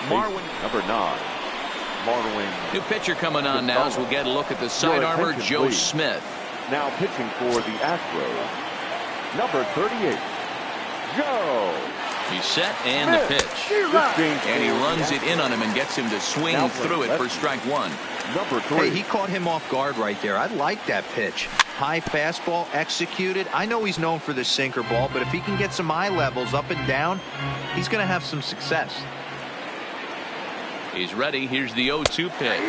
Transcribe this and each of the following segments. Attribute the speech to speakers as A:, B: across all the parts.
A: Marwin, number 9. Marwin.
B: New pitcher coming on now as we'll get a look at the sidearmer, Joe
A: please.
B: Smith.
A: Now pitching for the Astros, number 38, Joe.
B: He's set and the pitch. And he runs it in on him and gets him to swing through it for strike 1.
A: Number 3.
C: Hey, he caught him off guard right there. I like that pitch. High fastball executed. I know he's known for the sinker ball, but if he can get some eye levels up and down, he's going to have some success.
B: He's ready. Here's the 0-2 pitch.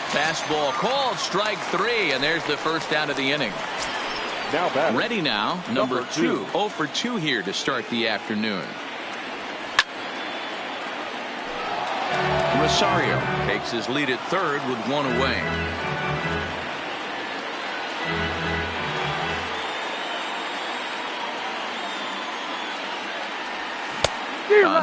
B: Fastball called, strike 3, and there's the first out of the inning.
A: Now batting.
B: Ready now, number 2. 0 for 2 here to start the afternoon. Rosario takes his lead at third with 1 away.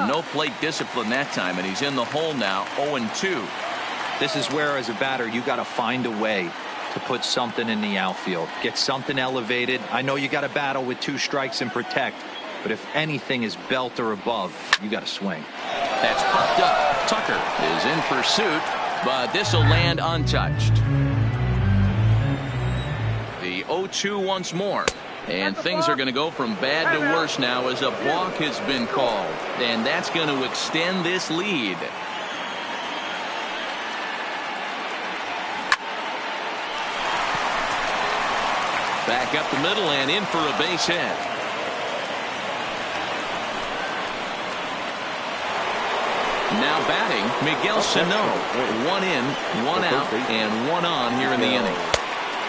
B: No plate discipline that time, and he's in the hole now, 0-2.
C: This is where, as a batter, you got to find a way to put something in the outfield. Get something elevated. I know you got to battle with 2 strikes and protect, but if anything is belt or above, you got to swing.
B: That's popped up. Tucker is in pursuit, but this will land untouched. The 0-2 once more. And things are going to go from bad to worse now as a balk has been called. And that's going to extend this lead. Back up the middle and in for a base hit. Now batting, Miguel Sano. 1 in, 1 out, and 1 on here in the inning.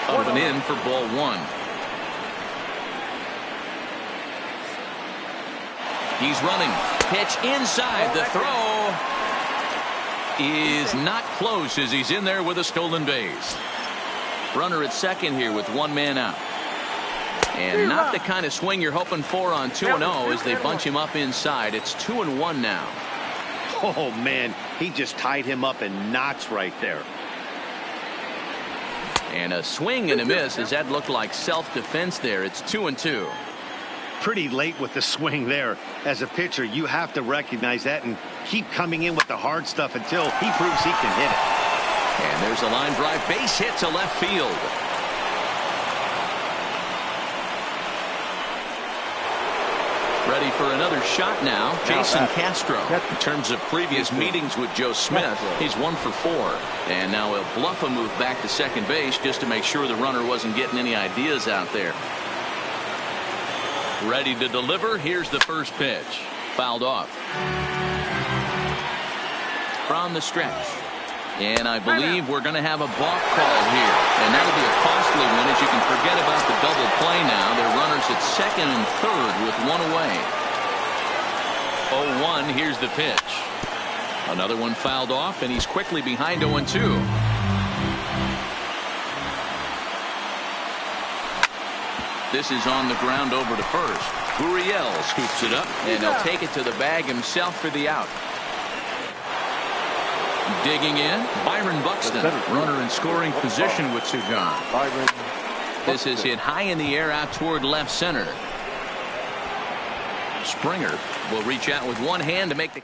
B: Up and in for ball 1. He's running. Pitch inside. The throw is not close as he's in there with a stolen base. Runner at second here with 1 man out. And not the kind of swing you're hoping for on 2-0 as they bunch him up inside. It's 2-1 now.
D: Oh, man, he just tied him up in knots right there.
B: And a swing and a miss as that looked like self-defense there. It's 2-2.
D: Pretty late with the swing there. As a pitcher, you have to recognize that and keep coming in with the hard stuff until he proves he can hit it.
B: And there's a line drive base hit to left field. Ready for another shot now, Jason Castro. In terms of previous meetings with Joe Smith, he's 1 for 4. And now he'll bluff a move back to second base just to make sure the runner wasn't getting any ideas out there. Ready to deliver. Here's the first pitch. Fouled off. From the stretch. And I believe we're going to have a balk call here. And that'll be a costly one as you can forget about the double play now. They're runners at second and third with 1 away. 0-1. Here's the pitch. Another one fouled off, and he's quickly behind 0-2. This is on the ground over to first. Gurriel scoops it up, and he'll take it to the bag himself for the out. Digging in, Byron Buxton, runner in scoring position with 2 gone. This is hit high in the air out toward left center. Springer will reach out with 1 hand to make the.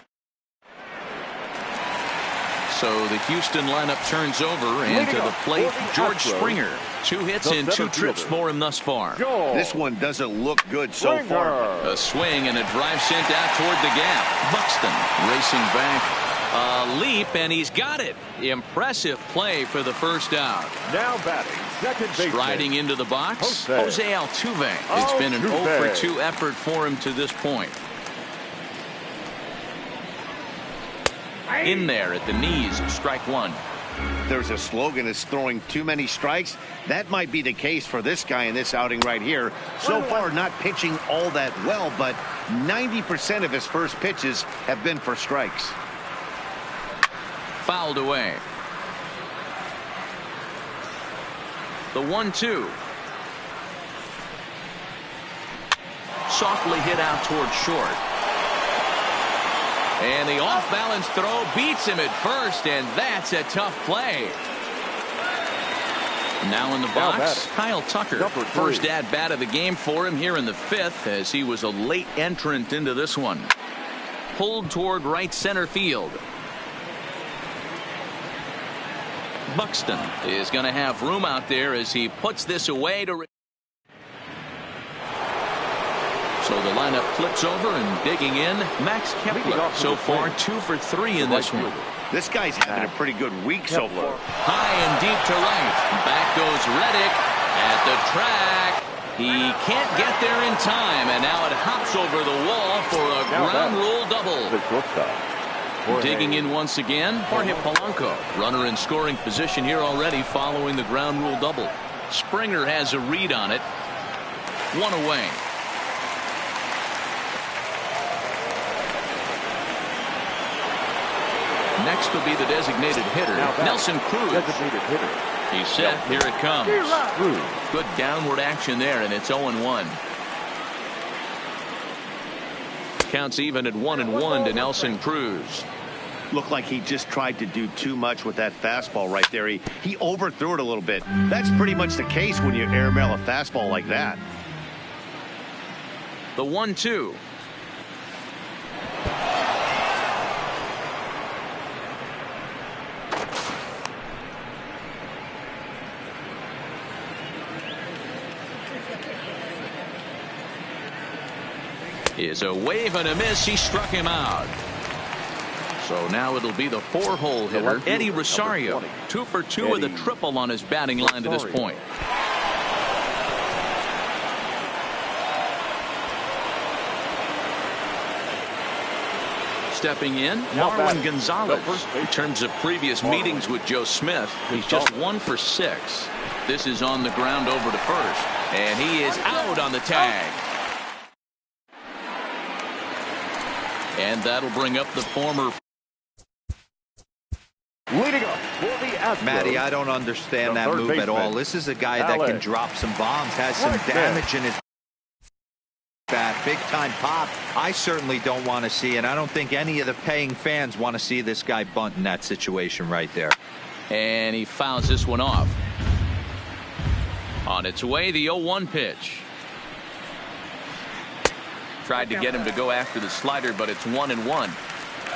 B: So the Houston lineup turns over, and to the plate, George Springer. 2 hits and 2 trips for him thus far.
D: This one doesn't look good so far.
B: A swing and a drive sent out toward the gap. Buxton racing back. A leap, and he's got it. Impressive play for the first out.
A: Now batting, second base.
B: Striding into the box, Jose Altuve. It's been an 0 for 2 effort for him to this point. In there at the knees, strike 1.
D: There's a slogan that's throwing too many strikes. That might be the case for this guy in this outing right here. So far, not pitching all that well, but 90% of his first pitches have been for strikes.
B: Fouled away. The 1-2. Softly hit out toward short. And the off-balance throw beats him at first, and that's a tough play. Now in the box, Kyle Tucker. First at-bat of the game for him here in the 5th, as he was a late entrant into this one. Pulled toward right center field. Buxton is going to have room out there as he puts this away to. So the lineup flips over and digging in. Max Kepler so far 2 for 3 in this one.
D: This guy's having a pretty good week so far.
B: High and deep to right. Back goes Reddick at the track. He can't get there in time, and now it hops over the wall for a ground rule double. Digging in once again, Jorge Polanco. Runner in scoring position here already following the ground rule double. Springer has a read on it. 1 away. Next will be the designated hitter, Nelson Cruz. He's set. Here it comes. Good downward action there, and it's 0-1. Counts even at 1-1 to Nelson Cruz.
D: Looked like he just tried to do too much with that fastball right there. He overthrew it a little bit. That's pretty much the case when you airmail a fastball like that.
B: The 1-2. Is a wave and a miss. He struck him out. So now it'll be the 4-hole hitter, Eddie Rosario. 2 for 2 with a triple on his batting line to this point. Stepping in, Marwin Gonzalez. In terms of previous meetings with Joe Smith, he's just 1 for 6. This is on the ground over to first, and he is out on the tag. And that'll bring up the former.
A: Leading up for the Astros.
C: Matty, I don't understand that move at all. This is a guy that can drop some bombs, has some damage in his bat, big time pop. I certainly don't want to see, and I don't think any of the paying fans want to see this guy bunt in that situation right there.
B: And he fouls this one off. On its way, the 0-1 pitch. Tried to get him to go after the slider, but it's 1-1.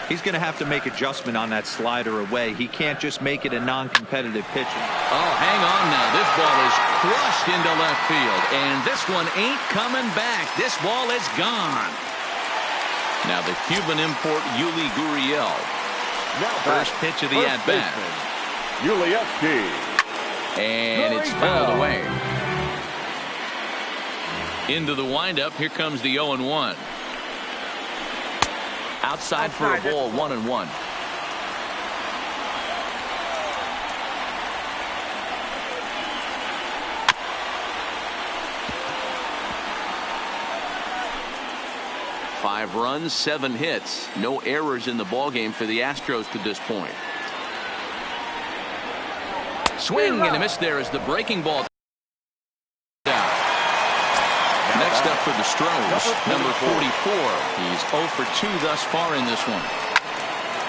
C: He's going to have to make adjustment on that slider away. He can't just make it a non-competitive pitch.
B: Oh, hang on now. This ball is crushed into left field, and this one ain't coming back. This ball is gone. Now the Cuban import, Yuli Gurriel. First pitch of the at-bat.
A: Yulievsky.
B: And it's fouled away. Into the windup. Here comes the 0-1. Outside for a ball, 1-1. Five runs, 7 hits. No errors in the ballgame for the Astros to this point. Swing and a miss there as the breaking ball. Next up for the Stros, number 44. He's 0 for 2 thus far in this one.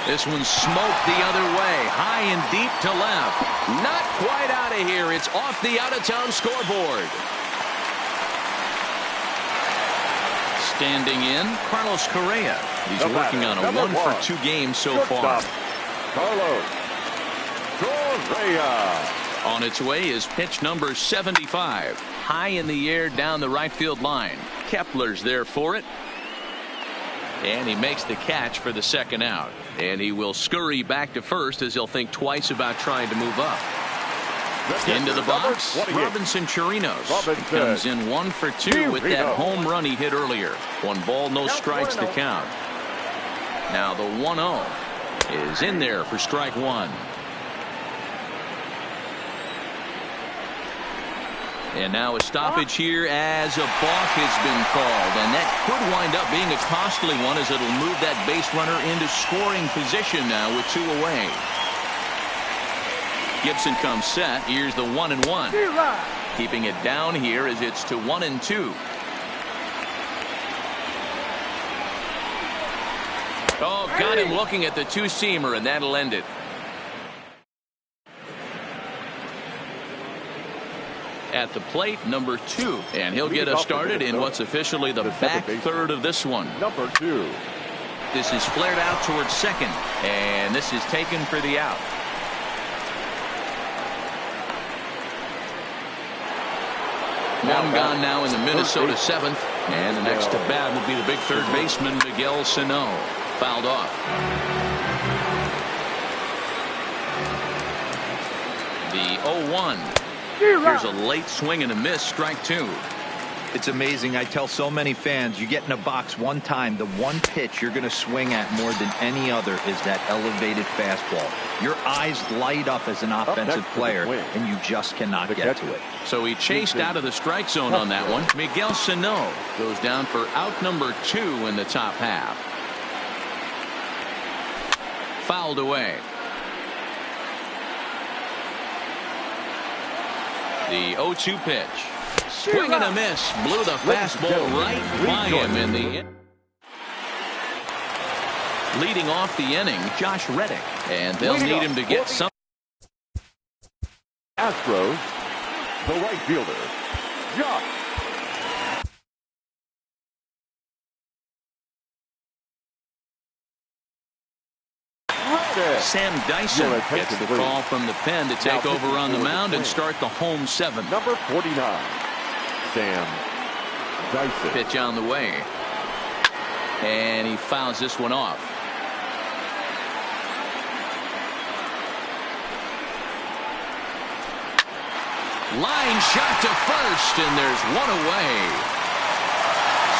B: This one smoked the other way, high and deep to left. Not quite out of here. It's off the out-of-town scoreboard. Standing in, Carlos Correa. He's working on a 1 for 2 game so far.
A: Carlos Correa.
B: On its way is pitch number 75. High in the air down the right field line. Kepler's there for it. And he makes the catch for the second out. And he will scurry back to first as he'll think twice about trying to move up. Into the box, Robinson Chirinos comes in 1 for 2 with that home run he hit earlier. 1 ball, no strikes to count. Now the 1-0 is in there for strike 1. And now a stoppage here as a balk has been called, and that could wind up being a costly one as it'll move that base runner into scoring position now with 2 away. Gibson comes set. Here's the 1-1. Keeping it down here as it's to 1-2. Oh, got him looking at the two-seamer, and that'll end it. At the plate, number 2, and he'll get us started in what's officially the back third of this one.
A: Number 2.
B: This is flared out towards second, and this is taken for the out. One gone now in the Minnesota seventh. And the next to bat will be the big third baseman, Miguel Sano. Fouled off. The 0-1. Here's a late swing and a miss, strike two.
C: It's amazing. I tell so many fans, you get in a box one time, the one pitch you're going to swing at more than any other is that elevated fastball. Your eyes light up as an offensive player, and you just cannot get to it.
B: So he chased out of the strike zone on that one. Miguel Sano goes down for out number 2 in the top half. Fouled away. The 0-2 pitch. Swing and a miss. Blew the fastball right by him in the leading off the inning, Josh Reddick. And they'll need him to get some.
A: Astros, the right fielder, Josh.
B: Sam Dyson gets the call from the pen to take over on the mound and start the home seventh.
A: Number 49, Sam Dyson.
B: Pitch on the way. And he fouls this one off. Line shot to first, and there's one away.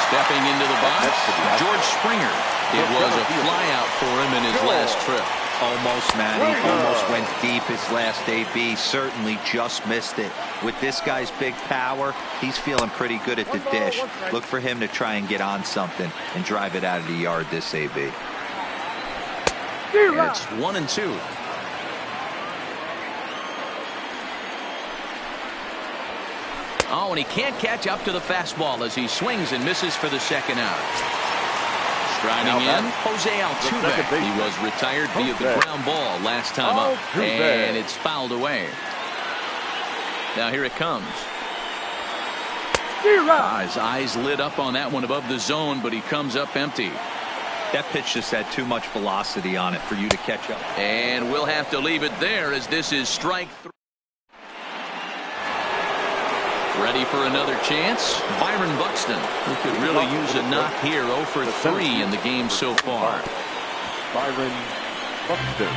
B: Stepping into the box, George Springer. It was a flyout for him in his last trip.
C: Almost, man. He almost went deep his last AB. Certainly just missed it. With this guy's big power, he's feeling pretty good at the dish. Look for him to try and get on something and drive it out of the yard this AB.
B: And it's 1-2. Oh, and he can't catch up to the fastball as he swings and misses for the second out. Striding in, Jose Altuve. He was retired via the ground ball last time up. And it's fouled away. Now here it comes. His eyes lit up on that one above the zone, but he comes up empty.
C: That pitch just had too much velocity on it for you to catch up.
B: And we'll have to leave it there as this is strike 3. Ready for another chance? Byron Buxton, who could really use a knock here. 0 for 3 in the game so far.
A: Byron Buxton.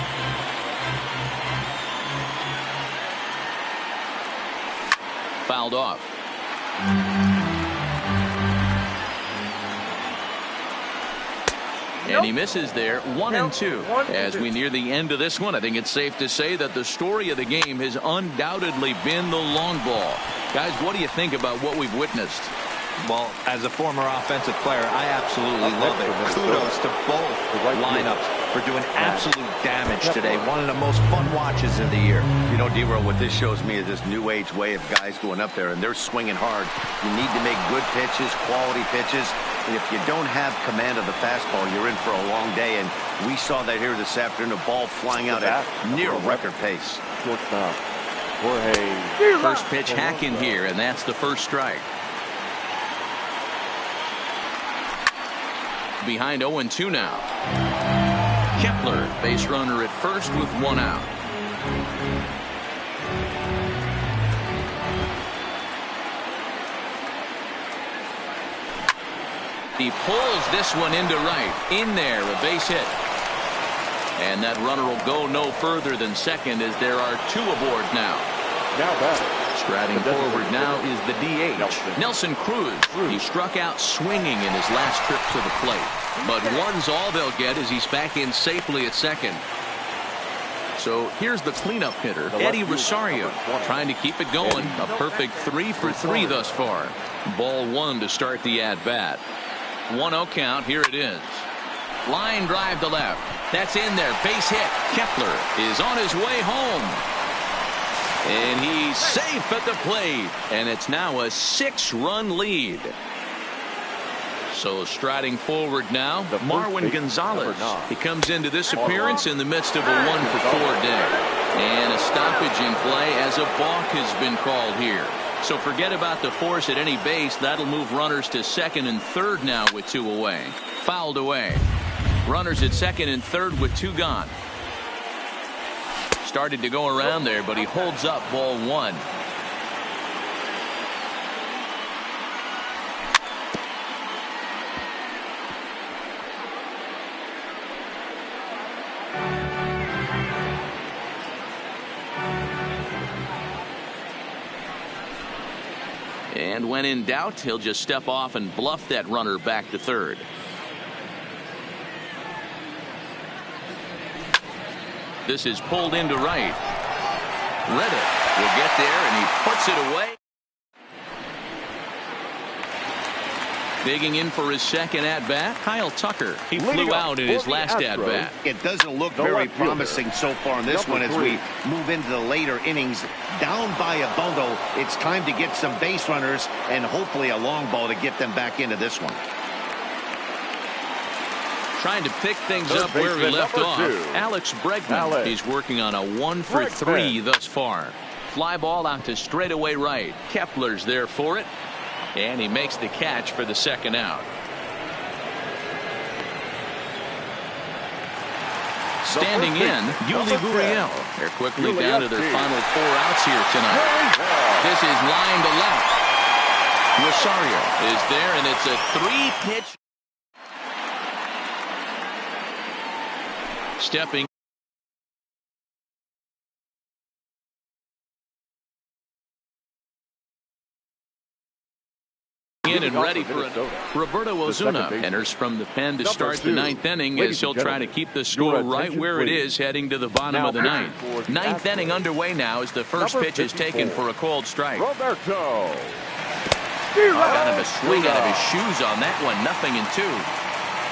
B: Fouled off. And he misses there. 1-2. As we near the end of this one, I think it's safe to say that the story of the game has undoubtedly been the long ball. Guys, what do you think about what we've witnessed?
C: Well, as a former offensive player, I absolutely love it. Kudos to both lineups for doing absolute damage today. One of the most fun watches of the year.
D: You know, D-Roll, what this shows me is this new age way of guys going up there, and they're swinging hard. You need to make good pitches, quality pitches. And if you don't have command of the fastball, you're in for a long day. And we saw that here this afternoon, a ball flying out at near record pace.
A: Shortstop, Jorge.
B: First pitch hack in here, and that's the first strike. Behind 0-2 now. Kepler, base runner at first with one out. He pulls this one into right. In there, a base hit. And that runner will go no further than second as there are 2 aboard now.
A: Now batter.
B: Striding forward now is the DH, Nelson Cruz. He struck out swinging in his last trip to the plate. But one's all they'll get as he's back in safely at second. So here's the cleanup hitter, Eddie Rosario, trying to keep it going. A perfect 3 for 3 thus far. Ball 1 to start the at-bat. 1-0 count. Here it is. Line drive to left. That's in there. Base hit. Kepler is on his way home. And he's safe at the plate. And it's now a 6-run lead. So striding forward now, Marwin Gonzalez. He comes into this appearance in the midst of a 1-for-4 day. And a stoppage in play as a balk has been called here. So forget about the force at any base. That'll move runners to second and third now with 2 away. Fouled away. Runners at second and third with 2 gone. Started to go around there, but he holds up ball 1. And when in doubt, he'll just step off and bluff that runner back to third. This is pulled into right. Reddick will get there, and he puts it away. Digging in for his second at-bat, Kyle Tucker. He flew out in his last at-bat.
D: It doesn't look very promising so far in this one as we move into the later innings. Down by a bundle, it's time to get some base runners and hopefully a long ball to get them back into this one.
B: Trying to pick things up where he left off. Alex Bregman. He's working on a 1 for 3 thus far. Fly ball out to straightaway right. Kepler's there for it. And he makes the catch for the second out. Standing in, Yuli Gurriel. They're quickly down to their final 4 outs here tonight. This is line to left. Rosario is there, and it's a 3-pitch. Stepping in and ready for it. Roberto Ozuna enters from the pen to start the 9th inning as he'll try to keep the score right where it is heading to the bottom of the 9th. 9th inning underway now as the first pitch is taken for a called strike.
A: Roberto.
B: Got him a swing out of his shoes on that one. 0-2.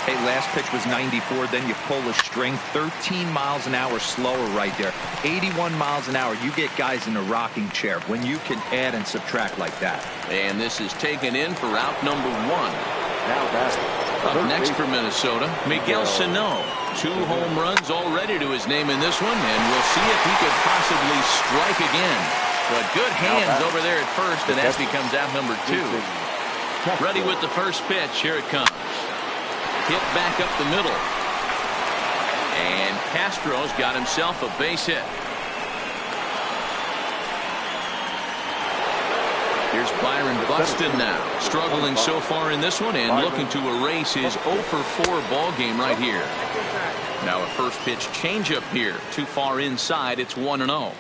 C: Hey, last pitch was 94, then you pull a string. 13 miles an hour slower right there. 81 miles an hour. You get guys in a rocking chair when you can add and subtract like that.
B: And this is taken in for out number 1. Up next for Minnesota, Miguel Sano. 2 home runs already to his name in this one, and we'll see if he could possibly strike again. But good hands over there at first, and that becomes out number 2. Ready with the first pitch. Here it comes. Hit back up the middle. And Castro's got himself a base hit. Here's Byron Buxton now. Struggling so far in this one and looking to erase his 0 for 4 ball game right here. Now a first pitch changeup here. Too far inside. It's 1-0.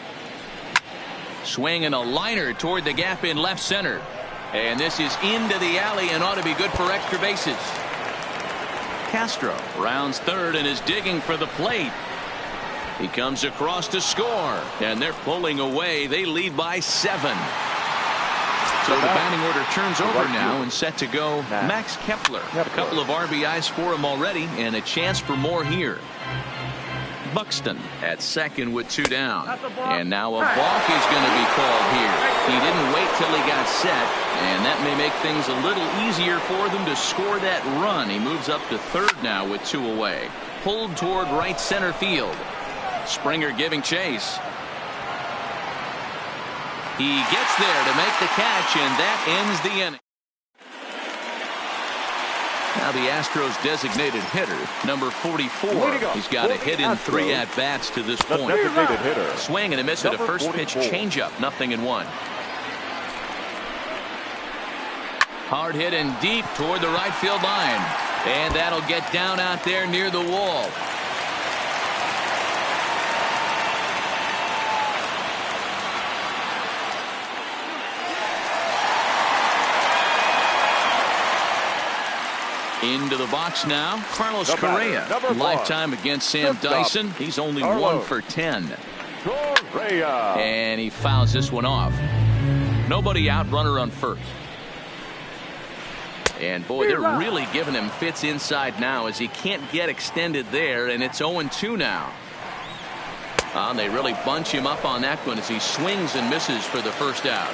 B: Swing and a liner toward the gap in left center. And this is into the alley and ought to be good for extra bases. Castro rounds third and is digging for the plate. He comes across to score, and they're pulling away. They lead by 7. So the batting order turns over now and set to go Max Kepler. A couple of RBIs for him already and a chance for more here. Buxton at second with 2 down. And now a balk is going to be called here. He didn't wait till he got set, and that may make things a little easier for them to score that run. He moves up to third now with 2 away. Pulled toward right center field. Springer giving chase. He gets there to make the catch, and that ends the inning. Now the Astros designated hitter, number 44. He's got a hit in 3 at-bats to this point. Swing and a miss at a first pitch changeup. 0-1. Hard hit and deep toward the right field line. And that'll get down out there near the wall. Into the box now, Carlos Correa. Lifetime against Sam Dyson. He's only 1 for 10. And he fouls this one off. Nobody out, runner on first. And boy, they're really giving him fits inside now as he can't get extended there, and it's 0-2 now. They really bunch him up on that one as he swings and misses for the first out.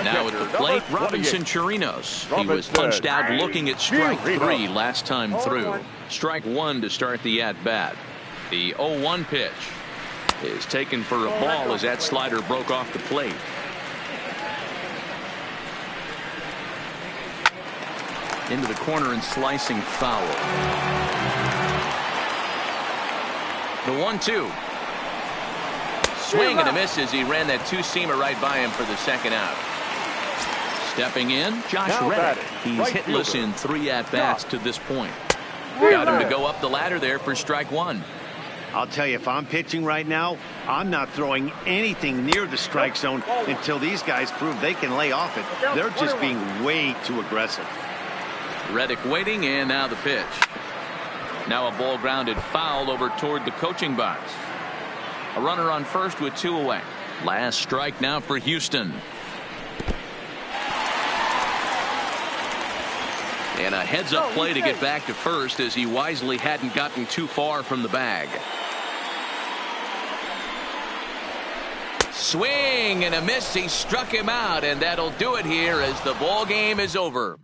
B: Now at the plate, Robinson Chirinos. He was punched out looking at strike 3 last time through. Strike 1 to start the at-bat. The 0-1 pitch is taken for a ball as that slider broke off the plate. Into the corner and slicing foul. The 1-2. Swing and a miss as he ran that 2-seamer right by him for the second out. Stepping in, Josh Reddick. He's hitless in 3 at-bats to this point. Got him to go up the ladder there for strike 1.
D: I'll tell you, if I'm pitching right now, I'm not throwing anything near the strike zone until these guys prove they can lay off it. They're just being way too aggressive.
B: Reddick waiting, and now the pitch. Now a ball grounded foul over toward the coaching box. A runner on first with 2 away. Last strike now for Houston. And a heads-up play to get back to first as he wisely hadn't gotten too far from the bag. Swing and a miss. He struck him out, and that'll do it here as the ball game is over.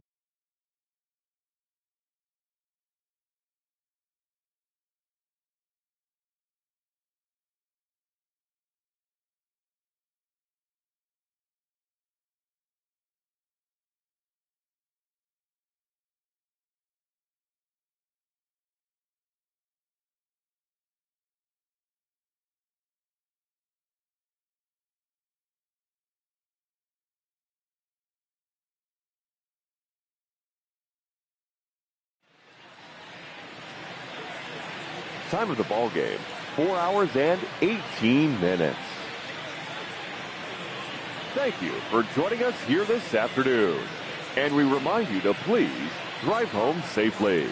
A: Time of the ball game, 4 hours and 18 minutes. Thank you for joining us here this afternoon. And we remind you to please drive home safely.